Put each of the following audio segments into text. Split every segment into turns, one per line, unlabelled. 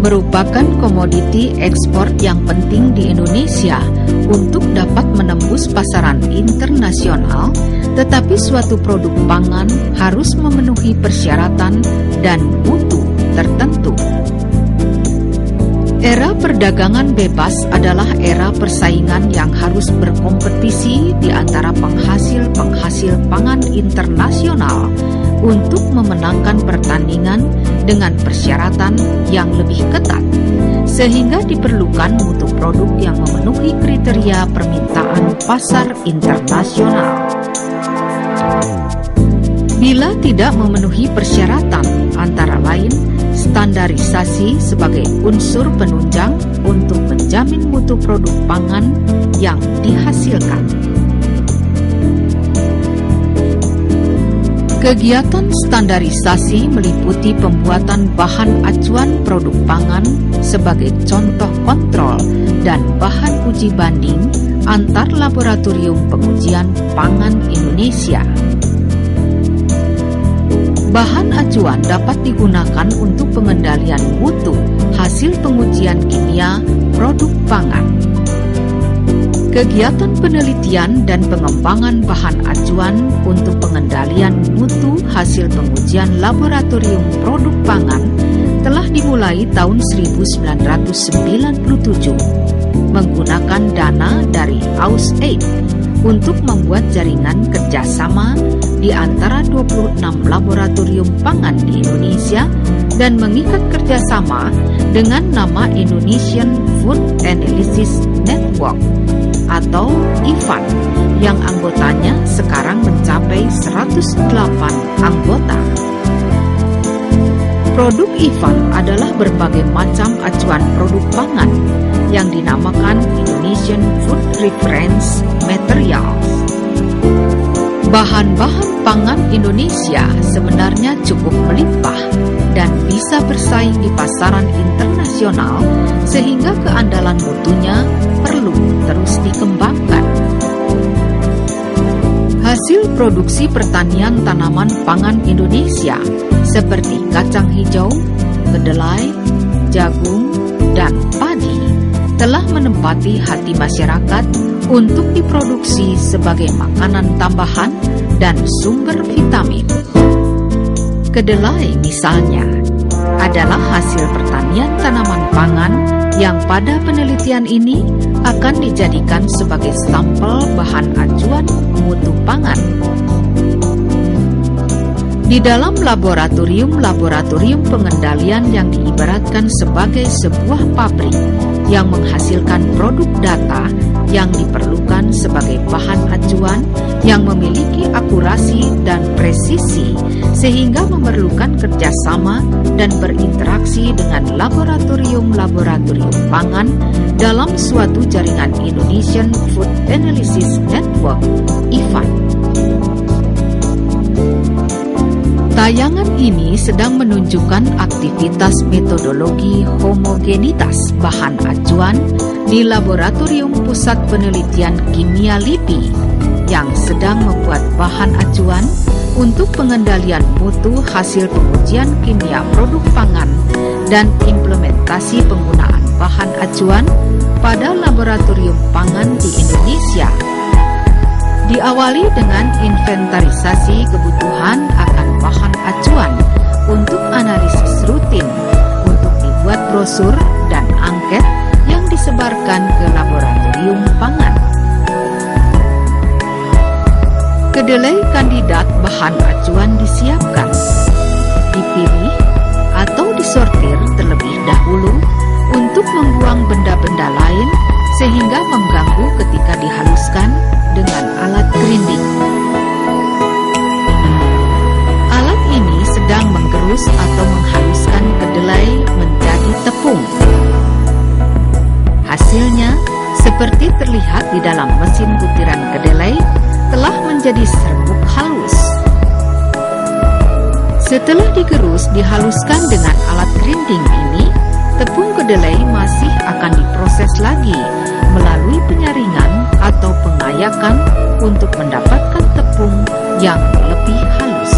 merupakan komoditi ekspor yang penting di Indonesia untuk dapat menembus pasaran internasional, tetapi suatu produk pangan harus memenuhi persyaratan dan mutu tertentu. Era perdagangan bebas adalah era persaingan yang harus berkompetisi di antara penghasil-penghasil pangan internasional untuk memenangkan pertandingan dengan persyaratan yang lebih ketat, sehingga diperlukan mutu produk yang memenuhi kriteria permintaan pasar internasional. Bila tidak memenuhi persyaratan, antara lain standarisasi sebagai unsur penunjang untuk menjamin mutu produk pangan yang dihasilkan. Kegiatan standarisasi meliputi pembuatan bahan acuan produk pangan sebagai contoh kontrol dan bahan uji banding antar laboratorium pengujian pangan Indonesia. Bahan acuan dapat digunakan untuk pengendalian mutu hasil pengujian kimia produk pangan. Kegiatan penelitian dan pengembangan bahan acuan untuk pengendalian mutu hasil pengujian laboratorium produk pangan telah dimulai tahun 1997 menggunakan dana dari AusAid untuk membuat jaringan kerjasama di antara 26 laboratorium pangan di Indonesia dan mengikat kerjasama dengan nama Indonesian Food Analysis Network atau IFAN yang anggotanya sekarang mencapai 108 anggota. Produk IFAN adalah berbagai macam acuan produk pangan yang dinamakan Indonesian Food Reference Materials. Bahan-bahan pangan Indonesia sebenarnya cukup melimpah dan bisa bersaing di pasaran internasional, sehingga keandalan mutunya perlu terus dikembangkan. Hasil produksi pertanian tanaman pangan Indonesia seperti kacang hijau, kedelai, jagung, dan padi telah menempati hati masyarakat untuk diproduksi sebagai makanan tambahan dan sumber vitamin. Kedelai misalnya adalah hasil pertanian tanaman pangan yang pada penelitian ini akan dijadikan sebagai sampel bahan acuan mutu pangan. Di dalam laboratorium pengendalian yang diibaratkan sebagai sebuah pabrik yang menghasilkan produk data yang diperlukan sebagai bahan acuan yang memiliki akurasi dan presisi, sehingga memerlukan kerjasama dan berinteraksi dengan laboratorium-laboratorium pangan dalam suatu jaringan Indonesian Food Analysis Network, IFAN. Tayangan ini sedang menunjukkan aktivitas metodologi homogenitas bahan acuan di Laboratorium Pusat Penelitian Kimia LIPI yang sedang membuat bahan acuan untuk pengendalian mutu hasil pengujian kimia produk pangan dan implementasi penggunaan bahan acuan pada laboratorium pangan di Indonesia. Diawali dengan inventarisasi kebutuhan akan bahan acuan untuk analisis rutin untuk dibuat brosur dan angket yang disebarkan ke laboratorium pangan. Kedelai kandidat bahan acuan disiapkan, dipilih atau disortir terlebih dahulu untuk membuang benda-benda lain sehingga mengganggu ketika dihaluskan dengan alat grinding. Alat ini sedang menggerus atau menghaluskan kedelai menjadi tepung. Hasilnya, seperti terlihat di dalam mesin butiran kedelai, telah menjadi serbuk halus. Setelah digerus dihaluskan dengan alat grinding ini, tepung kedelai masih akan diproses lagi melalui penyaringan atau pengayakan untuk mendapatkan tepung yang lebih halus.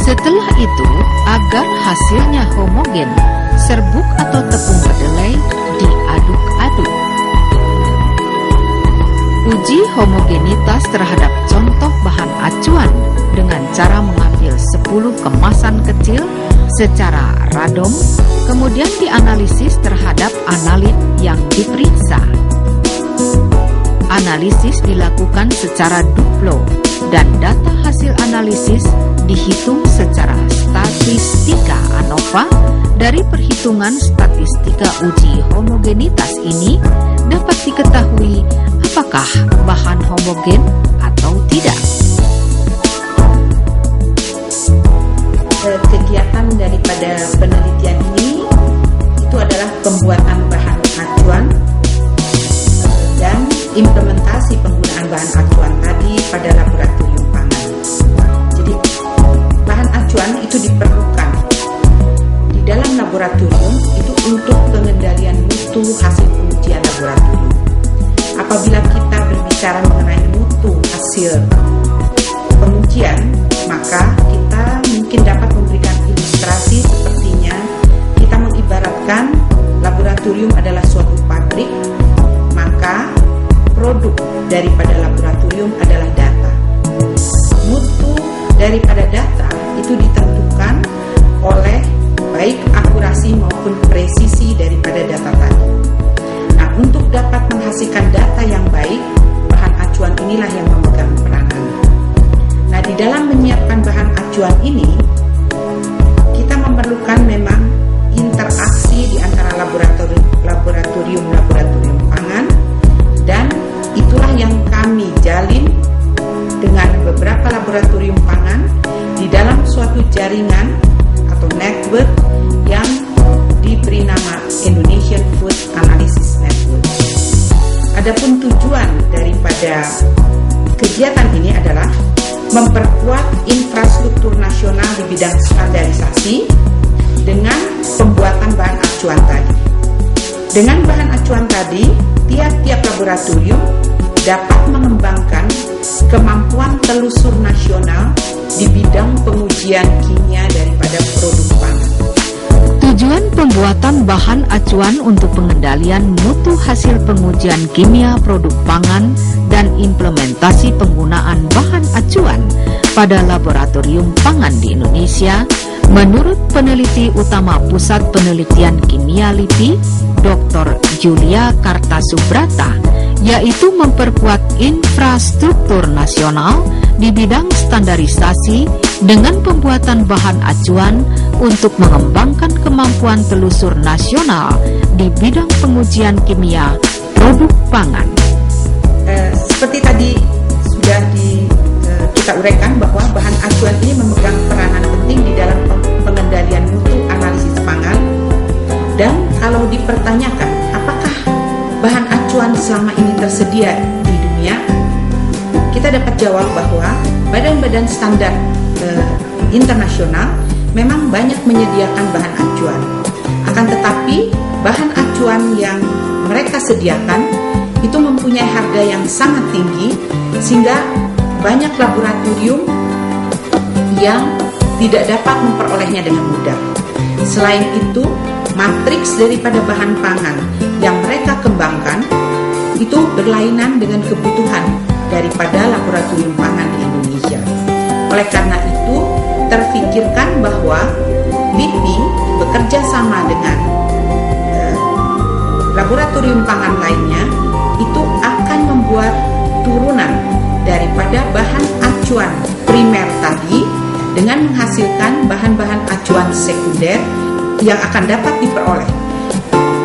Setelah itu, agar hasilnya homogen, serbuk atau tepung kedelai diaduk-aduk. Uji homogenitas terhadap contoh bahan acuan dengan cara mengambil 10 kemasan kecil secara random, kemudian dianalisis terhadap analit yang diperiksa. Analisis dilakukan secara duplo dan data hasil analisis dihitung secara statistika ANOVA. Dari perhitungan statistika uji homogenitas ini dapat diketahui apakah bahan homogen atau tidak.
Kegiatan daripada penelitian ini itu adalah pembuatan bahan acuan dan implementasi penggunaan bahan acuan tadi pada laboratorium pangan. Jadi bahan acuan itu diperlukan di dalam laboratorium itu untuk pengendalian mutu hasil pengujian laboratorium. Apabila kita berbicara mengenai mutu hasil pengujian, maka kita mungkin dapat memberikan ilustrasi sepertinya kita mengibaratkan laboratorium adalah suatu pabrik, maka produk daripada laboratorium adalah data. Mutu daripada data itu ditentukan oleh baik akurasi maupun presisi daripada data tadi. Nah, untuk dapat menghasilkan data yang baik, bahan acuan inilah yang memegang peranan. Nah, di dalam menyiapkan bahan acuan ini, kita memerlukan memang interaksi di antara laboratorium pangan, dan itulah yang kami jalin dengan beberapa laboratorium pangan di dalam suatu jaringan atau network yang diberi nama Indonesian Food Analysis Network. Adapun tujuan daripada kegiatan ini adalah memperkuat infrastruktur nasional di bidang standarisasi dengan pembuatan bahan acuan tadi. Dengan bahan acuan tadi, tiap-tiap laboratorium dapat mengembangkan kemampuan telusur nasional di bidang pengujian kimia daripada produk pangan.
Tujuan pembuatan bahan acuan untuk pengendalian mutu hasil pengujian kimia produk pangan dan implementasi penggunaan bahan acuan pada laboratorium pangan di Indonesia, menurut peneliti utama Pusat Penelitian Kimia LIPI, Dr. Julia Kartasubrata, yaitu memperkuat infrastruktur nasional di bidang standarisasi dengan pembuatan bahan acuan untuk mengembangkan kemampuan telusur nasional di bidang pengujian kimia produk pangan.
Seperti tadi sudah kita uraikan bahwa bahan acuan ini memegang peranan penting di dalam pengendalian mutu analisis pangan, dan kalau dipertanyakan apakah bahan acuan selama ini tersedia di dunia, kita dapat jawab bahwa badan-badan standar internasional memang banyak menyediakan bahan acuan. Akan tetapi bahan acuan yang mereka sediakan itu mempunyai harga yang sangat tinggi, sehingga banyak laboratorium yang tidak dapat memperolehnya dengan mudah. Selain itu, matriks daripada bahan pangan yang mereka kembangkan itu berlainan dengan kebutuhan daripada laboratorium pangan di Indonesia. Oleh karena itu, terfikirkan bahwa LIPI bekerja sama dengan laboratorium pangan lainnya itu akan membuat turunan daripada bahan acuan primer tadi dengan menghasilkan bahan-bahan acuan sekunder yang akan dapat diperoleh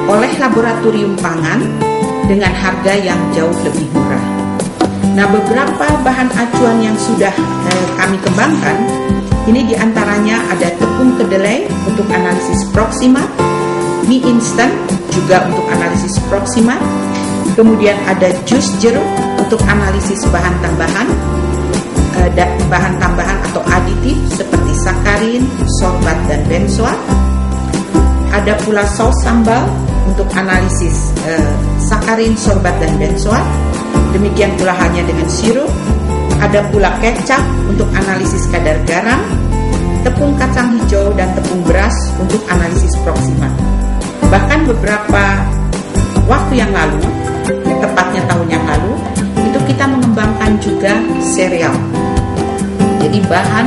oleh laboratorium pangan dengan harga yang jauh lebih murah. Nah, beberapa bahan acuan yang sudah kami kembangkan, ini diantaranya ada tepung kedelai untuk analisis Proxima, mie instan juga untuk analisis Proxima, kemudian ada jus jeruk untuk analisis bahan tambahan atau aditif seperti sakarin, sorbat, dan benzoat. Ada pula saus sambal untuk analisis sakarin, sorbat, dan benzoat. Demikian pula halnya dengan sirup. Ada pula kecap untuk analisis kadar garam. tepung kacang hijau dan tepung beras untuk analisis proksimal. Bahkan beberapa waktu yang lalu, tepatnya tahun yang lalu, itu kita mengembangkan juga sereal. Jadi bahan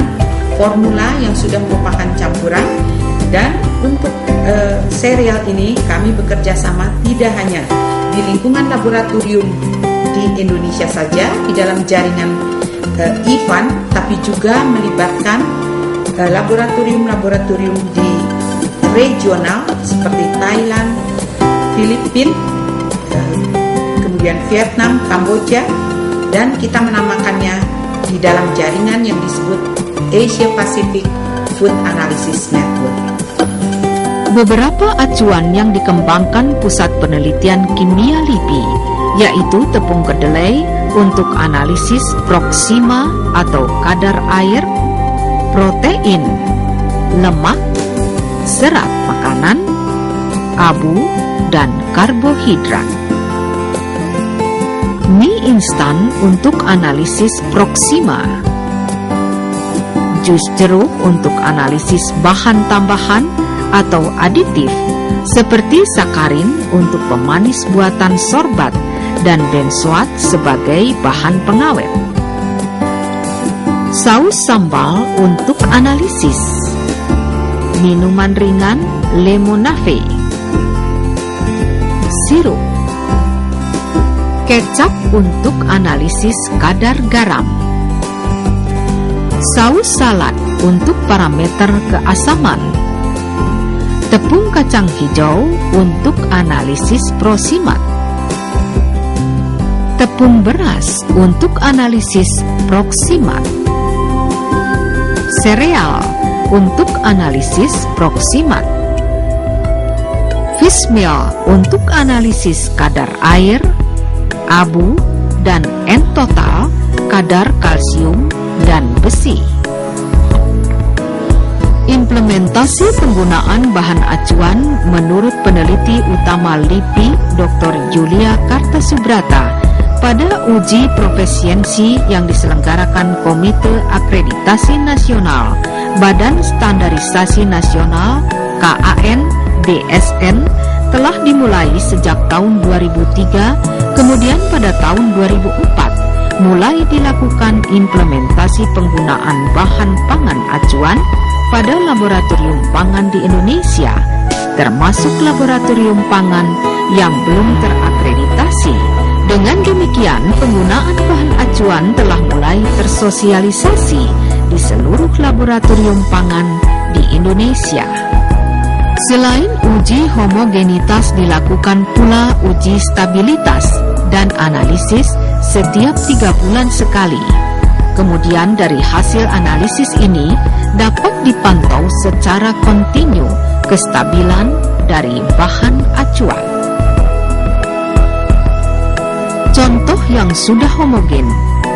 formula yang sudah merupakan campuran, dan untuk sereal ini kami bekerja sama tidak hanya di lingkungan laboratorium di Indonesia saja, di dalam jaringan IFAN, tapi juga melibatkan laboratorium-laboratorium di regional seperti Thailand, Filipina, kemudian Vietnam, Kamboja, dan kita menamakannya di dalam jaringan yang disebut Asia Pacific Food Analysis Network.
Beberapa acuan yang dikembangkan Pusat Penelitian Kimia LIPI, yaitu tepung kedelai untuk analisis proksima atau kadar air, protein, lemak, serat makanan, abu, dan karbohidrat. Mie instan untuk analisis proksima, jus jeruk untuk analisis bahan tambahan atau aditif seperti sakarin untuk pemanis buatan sorbat dan benzoat sebagai bahan pengawet. Saus sambal untuk analisis, minuman ringan lemonade, sirup, kecap untuk analisis kadar garam, saus salad untuk parameter keasaman, tepung kacang hijau untuk analisis prosimat, tepung beras untuk analisis proksimat, sereal untuk analisis proksimat, fish meal untuk analisis kadar air, abu, dan N-total kadar kalsium dan besi. Implementasi penggunaan bahan acuan menurut peneliti utama LIPI Dr. Julia Kartasubrata pada uji profesiensi yang diselenggarakan Komite Akreditasi Nasional Badan Standarisasi Nasional KAN BSN telah dimulai sejak tahun 2003, kemudian pada tahun 2004 mulai dilakukan implementasi penggunaan bahan pangan acuan pada laboratorium pangan di Indonesia, termasuk laboratorium pangan yang belum terakreditasi. Dengan demikian, penggunaan bahan acuan telah mulai tersosialisasi di seluruh laboratorium pangan di Indonesia. Selain uji homogenitas, dilakukan pula uji stabilitas dan analisis setiap 3 bulan sekali. Kemudian dari hasil analisis ini dapat dipantau secara kontinu kestabilan dari bahan acuan. Contoh yang sudah homogen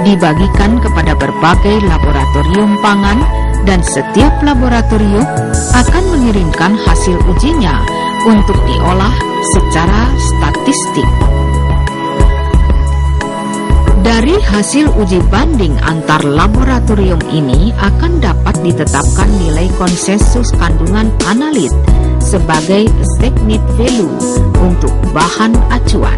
dibagikan kepada berbagai laboratorium pangan, dan setiap laboratorium akan mengirimkan hasil ujinya untuk diolah secara statistik. Dari hasil uji banding antar laboratorium ini akan dapat ditetapkan nilai konsensus kandungan analit sebagai stagnated value untuk bahan acuan.